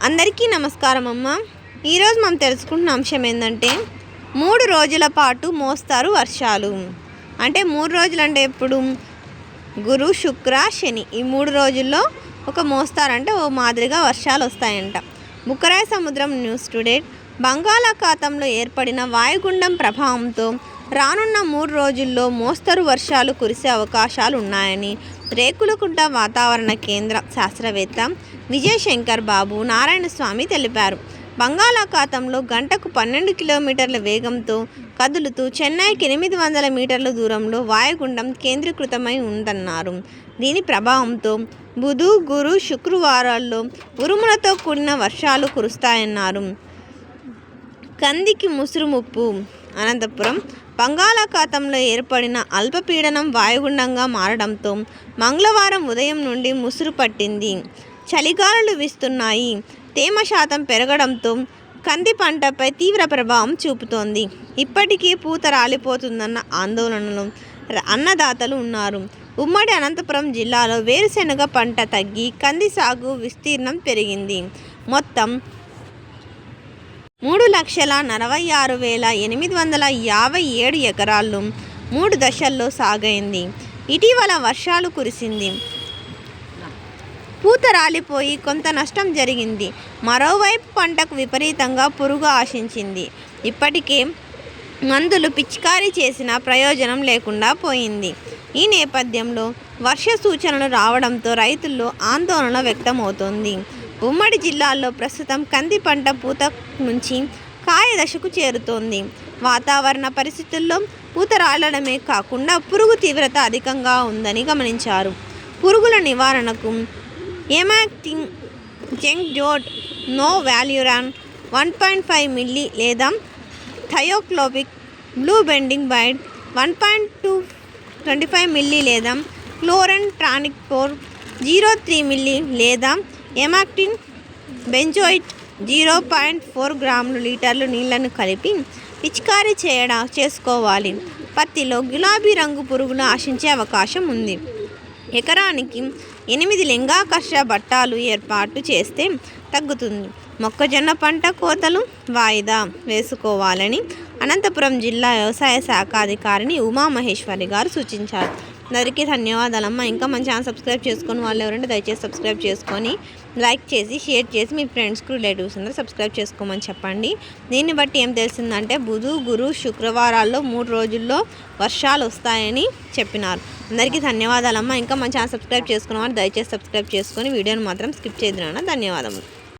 అందరికీ నమస్కారం అమ్మ. ఈరోజు మనం తెలుసుకుంటున్న అంశం ఏంటంటే 3 రోజుల పాటు మోస్తారు వర్షాలు. అంటే 3 రోజులు అంటే ఎప్పుడు? గురు, శుక్ర, శని ఈ 3 రోజుల్లో ఒక మోస్తారంటే ఓ మాదిరిగా వర్షాలు వస్తాయంట. బుక్కరాయ సముద్రం న్యూస్ టుడే. బంగాళాఖాతంలో ఏర్పడిన వాయుగుండం ప్రభావంతో రానున్న 3 రోజుల్లో మోస్తరు వర్షాలు కురిసే అవకాశాలు ఉన్నాయని రేకులకుంట వాతావరణ కేంద్ర శాస్త్రవేత్త విజయశంకర్ బాబు నారాయణస్వామి తెలిపారు. బంగాళాఖాతంలో గంటకు 12 కిలోమీటర్ల వేగంతో కదులుతూ చెన్నైకి 800 మీటర్ల దూరంలో వాయుగుండం కేంద్రీకృతమై ఉందన్నారు. దీని ప్రభావంతో బుధ, గురు, శుక్రవారాల్లో ఉరుములతో కూడిన వర్షాలు కురుస్తాయన్నారు. కందికి ముసురు ముప్పు. అనంతపురం బంగాళాఖాతంలో ఏర్పడిన అల్పపీడనం వాయుగుండంగా మారడంతో మంగళవారం ఉదయం నుండి ముసురు పట్టింది. చలిగాలులు వీస్తున్నాయి. తేమ శాతం పెరగడంతో కంది పంటపై తీవ్ర ప్రభావం చూపుతోంది. ఇప్పటికీ పూత రాలిపోతుందన్న ఆందోళనలో అన్నదాతలు ఉన్నారు. ఉమ్మడి అనంతపురం జిల్లాలో వేరుశెనగ పంట తగ్గి కంది సాగు విస్తీర్ణం పెరిగింది. మొత్తం 3,46,857 ఎకరాల్లో 3 దశల్లో సాగైంది. ఇటీవల వర్షాలు కురిసింది. పూత రాలిపోయి కొంత నష్టం జరిగింది. మరోవైపు పంటకు విపరీతంగా పురుగు ఆశించింది. ఇప్పటికే మందులు పిచికారీ చేసిన ప్రయోజనం లేకుండా పోయింది. ఈ నేపథ్యంలో వర్ష సూచనలు రావడంతో రైతుల్లో ఆందోళన వ్యక్తమవుతోంది. ఉమ్మడి జిల్లాల్లో ప్రస్తుతం కంది పంట పూత నుంచి కాయ దశకు చేరుతోంది. వాతావరణ పరిస్థితుల్లో పూత రాలడమే కాకుండా పురుగు తీవ్రత అధికంగా ఉందని గమనించారు. పురుగుల నివారణకు ఎమాక్టిన్, జెంగ్జోడ్, నో వాల్యూరాన్ 1.5 మిల్లీ లేదా థయోక్లోపిక్, బ్లూ బెండింగ్ బైట్ 1.25 మిల్లీ లేదా క్లోరెన్ ట్రానిక్పోర్ 0.3 మిల్లీ లేదా ఎమాక్టిన్ బెంజోయిట్ 0.4 గ్రాములు లీటర్లు నీళ్లను కలిపి పిచికారీ చేసుకోవాలి. పత్తిలో గులాబీ రంగు పురుగులు ఆశించే అవకాశం ఉంది. ఎకరానికి 8 లింగాకర్ష బట్టాలు ఏర్పాటు చేస్తే తగ్గుతుంది. మొక్కజొన్న పంట కోతలు వాయిదా వేసుకోవాలని అనంతపురం జిల్లా వ్యవసాయ శాఖ అధికారిని ఉమామహేశ్వరి గారు సూచించారు. అందరికీ ధన్యవాదాలమ్మ. ఇంకా మన ఛానల్ సబ్స్క్రైబ్ చేసుకొని వాళ్ళు ఎవరంటే దయచేసి సబ్స్క్రైబ్ చేసుకొని లైక్ చేసి షేర్ చేసి మీ ఫ్రెండ్స్కి రిలేటివ్స్ అందరూ సబ్స్క్రైబ్ చేసుకోమని చెప్పండి. దీన్ని బట్టి ఏం తెలిసిందంటే బుధ, గురు, శుక్రవారాల్లో 3 రోజుల్లో వర్షాలు వస్తాయని చెప్పినారు. అందరికీ ధన్యవాదాలమ్మ. ఇంకా మన ఛానల్ సబ్స్క్రైబ్ చేసుకున్న వాళ్ళు దయచేసి సబ్స్క్రైబ్ చేసుకొని వీడియోని మాత్రం స్కిప్ చేయదురా. ధన్యవాదములు.